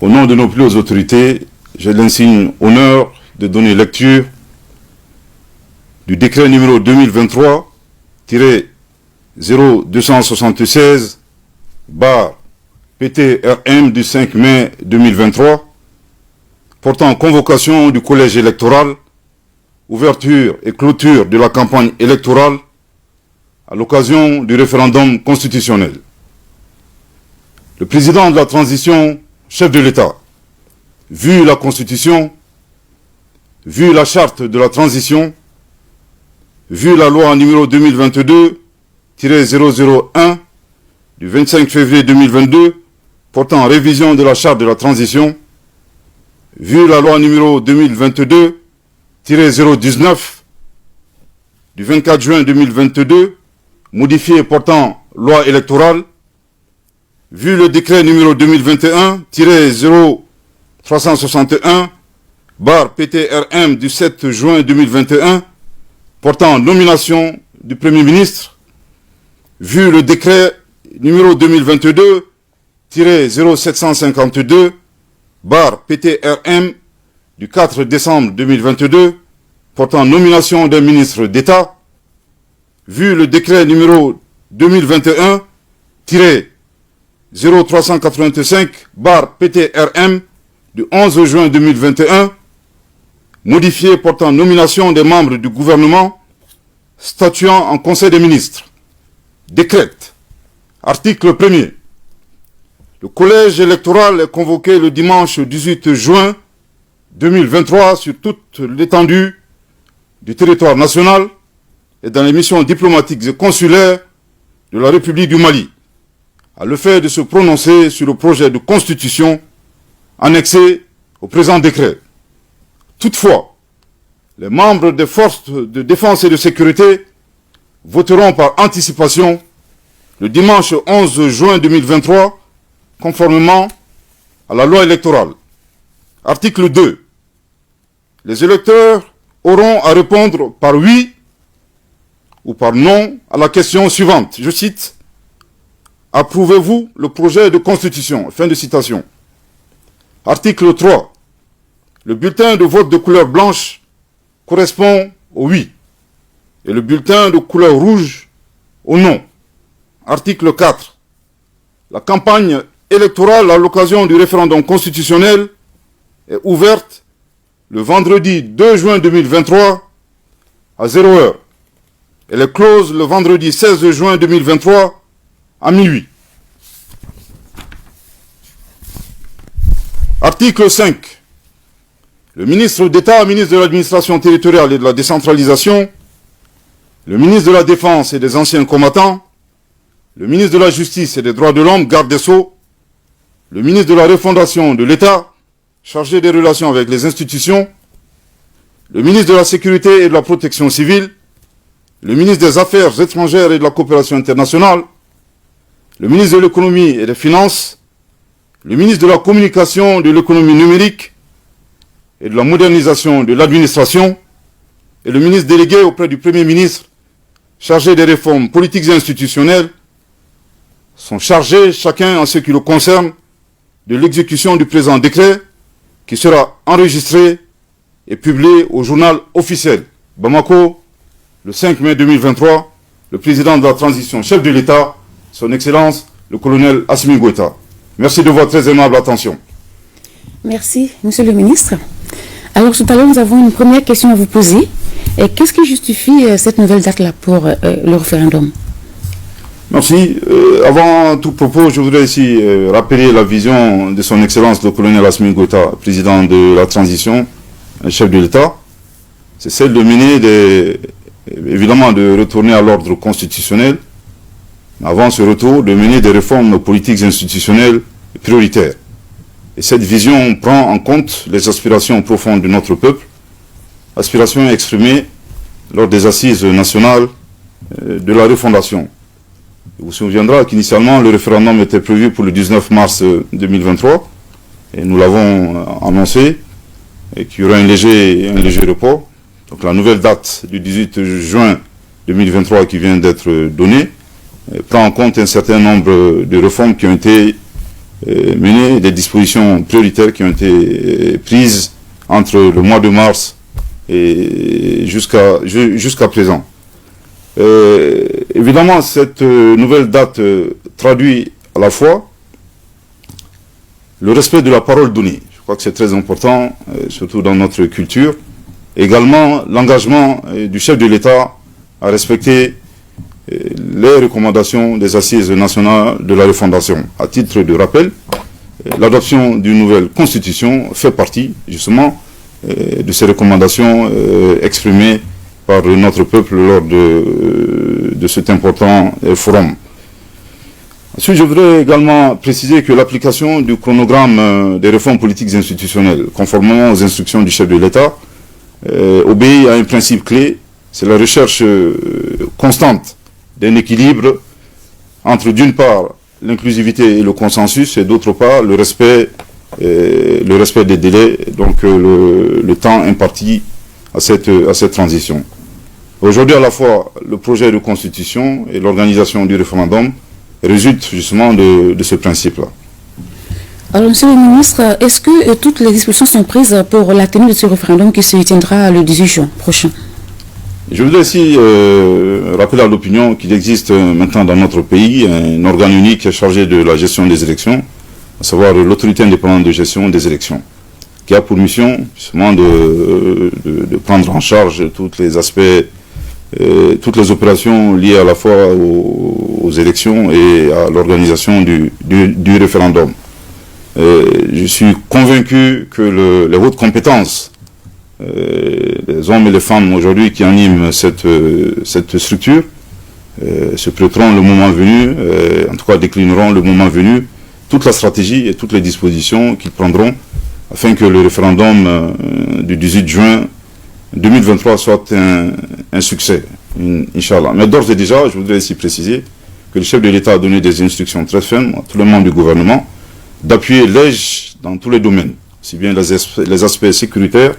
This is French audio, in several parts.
Au nom de nos plus hautes autorités, j'ai l'insigne honneur de donner lecture du décret numéro 2023-0276/PTRM du 5 mai 2023 portant convocation du collège électoral, ouverture et clôture de la campagne électorale à l'occasion du référendum constitutionnel. Le président de la transition, chef de l'État, vu la Constitution, vu la charte de la transition, vu la loi numéro 2022-001 du 25 février 2022 portant révision de la charte de la transition, vu la loi numéro 2022-019 du 24 juin 2022 modifiée portant loi électorale, vu le décret numéro 2021-0361/PTRM du 7 juin 2021 portant nomination du Premier ministre, vu le décret numéro 2022-0752/PTRM du 4 décembre 2022 portant nomination d'un ministre d'État, vu le décret numéro 2021-0385/PTRM du 11 juin 2021, modifié portant nomination des membres du gouvernement, statuant en Conseil des ministres, décrète. Article 1er. Le collège électoral est convoqué le dimanche 18 juin 2023 sur toute l'étendue du territoire national et dans les missions diplomatiques et consulaires de la République du Mali, à l'effet de se prononcer sur le projet de constitution annexé au présent décret. Toutefois, les membres des forces de défense et de sécurité voteront par anticipation le dimanche 11 juin 2023, conformément à la loi électorale. Article 2. Les électeurs auront à répondre par oui ou par non à la question suivante. Je cite: approuvez-vous le projet de constitution? Fin de citation. Article 3. Le bulletin de vote de couleur blanche correspond au oui et le bulletin de couleur rouge au non. Article 4. La campagne électorale à l'occasion du référendum constitutionnel est ouverte le vendredi 2 juin 2023 à 0h. Elle est close le vendredi 16 juin 2023 à minuit. Article 5. Le ministre d'État, ministre de l'Administration territoriale et de la décentralisation, le ministre de la Défense et des anciens combattants, le ministre de la Justice et des Droits de l'Homme, garde des Sceaux, le ministre de la Refondation de l'État, chargé des relations avec les institutions, le ministre de la Sécurité et de la Protection civile, le ministre des Affaires étrangères et de la coopération internationale, le ministre de l'Économie et des Finances, le ministre de la Communication, de l'économie numérique et de la modernisation de l'administration, et le ministre délégué auprès du Premier ministre, chargé des réformes politiques et institutionnelles, sont chargés, chacun en ce qui le concerne, de l'exécution du présent décret, qui sera enregistré et publié au journal officiel. Bamako, le 5 mai 2023, le président de la transition, chef de l'État, son Excellence, le colonel Assimi Goïta. Merci de votre très aimable attention. Merci, Monsieur le ministre. Alors, tout à l'heure, nous avons une première question à vous poser. Qu'est-ce qui justifie cette nouvelle date-là pour le référendum? Merci. Avant tout propos, je voudrais ici rappeler la vision de son Excellence, le colonel Assimi Goïta, président de la transition, chef de l'État. C'est celle de mener évidemment de retourner à l'ordre constitutionnel, mais avant ce retour, de mener des réformes politiques et institutionnelles prioritaires. Et cette vision prend en compte les aspirations profondes de notre peuple, aspirations exprimées lors des assises nationales de la refondation. Il vous souviendra qu'initialement, le référendum était prévu pour le 19 mars 2023, et nous l'avons annoncé, et qu'il y aura un léger report. Donc la nouvelle date du 18 juin 2023 qui vient d'être donnée prend en compte un certain nombre de réformes qui ont été mener des dispositions prioritaires qui ont été prises entre le mois de mars et jusqu'à présent. Évidemment, cette nouvelle date traduit à la fois le respect de la parole donnée. Je crois que c'est très important, surtout dans notre culture. Également, l'engagement du chef de l'État à respecter les recommandations des assises nationales de la refondation. À titre de rappel, l'adoption d'une nouvelle constitution fait partie, justement, de ces recommandations exprimées par notre peuple lors de cet important forum. Ensuite, je voudrais également préciser que l'application du chronogramme des réformes politiques institutionnelles, conformément aux instructions du chef de l'État, obéit à un principe clé, c'est la recherche constante d'un équilibre entre, d'une part, l'inclusivité et le consensus, et d'autre part, le respect des délais, donc le temps imparti à cette transition. Aujourd'hui, à la fois, le projet de constitution et l'organisation du référendum résultent justement de ce principe-là. Alors, Monsieur le ministre, est-ce que toutes les dispositions sont prises pour la tenue de ce référendum qui se tiendra le 18 juin prochain? Je voudrais aussi rappeler à l'opinion qu'il existe maintenant dans notre pays un organe unique chargé de la gestion des élections, à savoir l'autorité indépendante de gestion des élections, qui a pour mission justement de prendre en charge tous les aspects, toutes les opérations liées à la fois aux élections et à l'organisation du référendum. Je suis convaincu que les hautes compétences, les hommes et les femmes aujourd'hui qui animent cette structure, se prêteront le moment venu, en tout cas déclineront le moment venu, toute la stratégie et toutes les dispositions qu'ils prendront afin que le référendum du 18 juin 2023 soit un succès, Inch'Allah. Mais d'ores et déjà, je voudrais ici préciser que le chef de l'État a donné des instructions très fermes à tous les membres du gouvernement d'appuyer l'EJ dans tous les domaines, aussi bien les aspects sécuritaires,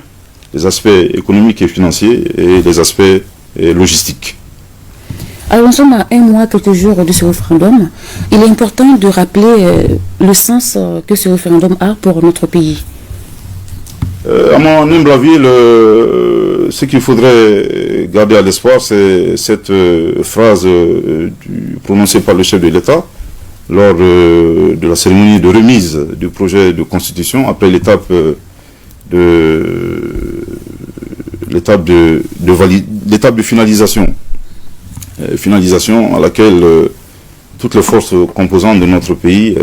les aspects économiques et financiers et les aspects logistiques. Alors, nous sommes à un mois, quelques jours de ce référendum. Il est important de rappeler le sens que ce référendum a pour notre pays. À mon humble avis, ce qu'il faudrait garder à l'espoir, c'est cette phrase prononcée par le chef de l'État lors de la cérémonie de remise du projet de constitution, après l'étape de finalisation. Finalisation à laquelle toutes les forces composantes de notre pays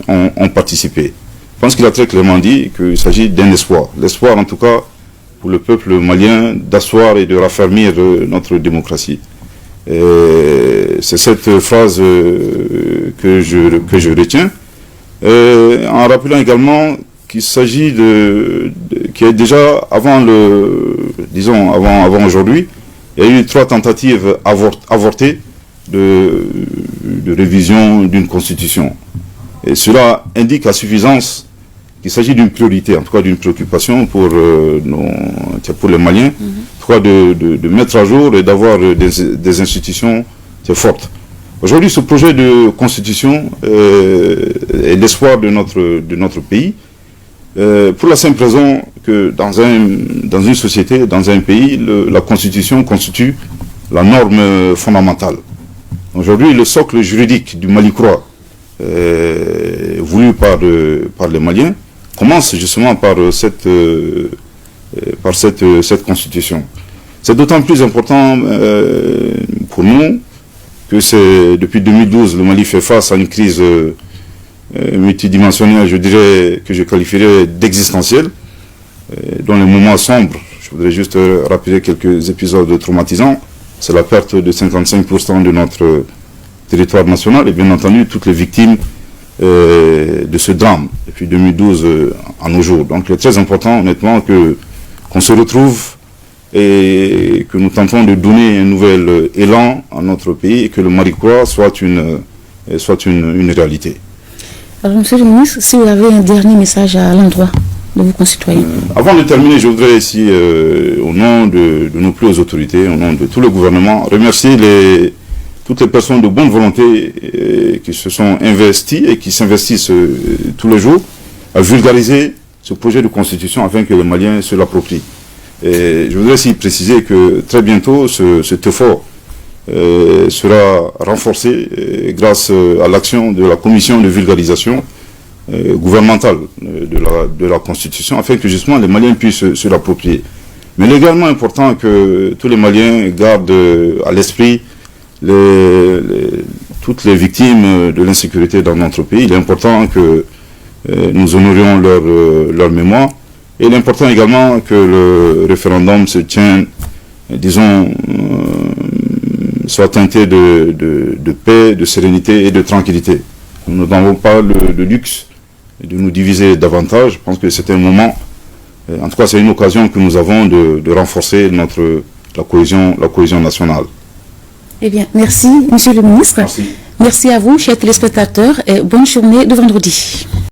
ont participé. Je pense qu'il a très clairement dit qu'il s'agit d'un espoir. L'espoir, en tout cas, pour le peuple malien, d'asseoir et de raffermir notre démocratie. C'est cette phrase que je retiens. En rappelant également qu'il s'agit qui est déjà avant aujourd'hui, il y a eu 3 tentatives avortées de révision d'une constitution. Et cela indique à suffisance qu'il s'agit d'une priorité, en tout cas d'une préoccupation pour les Maliens, en tout cas de mettre à jour et d'avoir des institutions fortes. Aujourd'hui, ce projet de constitution est l'espoir de notre pays, pour la simple raison que dans une société, dans un pays, la constitution constitue la norme fondamentale. Aujourd'hui, le socle juridique du Mali-Croix, voulu par les Maliens, commence justement par cette constitution. C'est d'autant plus important pour nous que c'est depuis 2012, le Mali fait face à une crise multidimensionnelle, je dirais, que je qualifierais d'existentielle, dont les moments sombres, je voudrais juste rappeler quelques épisodes traumatisants, c'est la perte de 55% de notre territoire national et bien entendu toutes les victimes de ce drame depuis 2012 à nos jours. Donc il est très important honnêtement qu'on se retrouve et que nous tentons de donner un nouvel élan à notre pays et que le Mali-Croix soit une réalité. Alors, Monsieur le ministre, si vous avez un dernier message à l'endroit de vos concitoyens. Avant de terminer, je voudrais ici, au nom de nos plus hautes autorités, au nom de tout le gouvernement, remercier toutes les personnes de bonne volonté qui se sont investies et qui s'investissent tous les jours à vulgariser ce projet de constitution afin que les Maliens se l'approprient. Et je voudrais aussi préciser que très bientôt, cet effort sera renforcé grâce à l'action de la commission de vulgarisation gouvernementale de la Constitution, afin que justement les Maliens puissent se l'approprier. Mais il est également important que tous les Maliens gardent à l'esprit toutes les victimes de l'insécurité dans notre pays. Il est important que nous honorions leur mémoire. Et il est important également que le référendum se tienne, disons, soit teinté de paix, de sérénité et de tranquillité. Nous n'avons pas le luxe de nous diviser davantage. Je pense que c'est un moment, en tout cas c'est une occasion que nous avons de renforcer la cohésion nationale. Eh bien, merci, Monsieur le Ministre. Merci. Merci à vous, chers téléspectateurs, et bonne journée de vendredi.